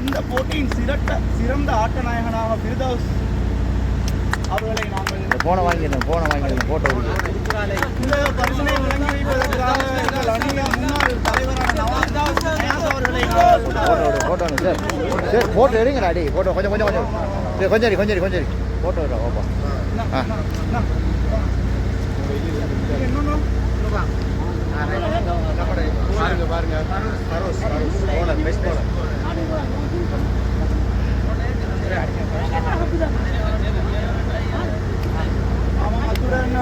இந்த போட்டியின் சிறந்த ஆட்ட நாயகனாக ஃபிர்தௌஸ் அவர்களை நாங்கள் போன வாங்கிடுறேன் போட்டோ இந்த பரிசனை வழங்கி வைப்பதற்காக எங்கள் அணிய முன்னாள் தலைவரான நவாஸ் அவர்களை போட்டோ சார் சரி போட்டோ எடுங்கடா அடி போட்டோ கொஞ்சம் போட்டோ ஓப்பா பாருங்க அத்துடன்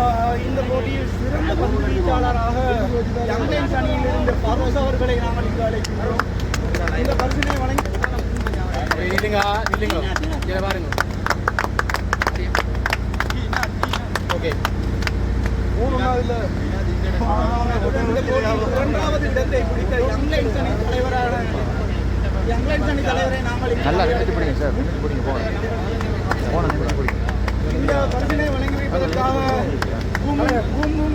இந்த போட்டியில் சிறந்த பந்து வீச்சாளராக யங் லைன்ஸ் அணியில் இருந்த ஃபரோஸ் அவர்களை நாங்கள் இங்கு அழைக்கின்றோம். இந்த பரிசினை வழங்கி பாருங்க. ஓகே இரண்டாவது இடத்தை பிடித்த யங் லைன்ஸ் அணி தலைவரை நாங்கள் நல்லா பிடிங்க சார் பிடிங்க போன இந்த பரிசினை வழங்கி வைப்பதற்காக பூம்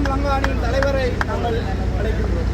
லங்கா அணியின் தலைவரை நாங்கள் அழைக்கின்றோம்.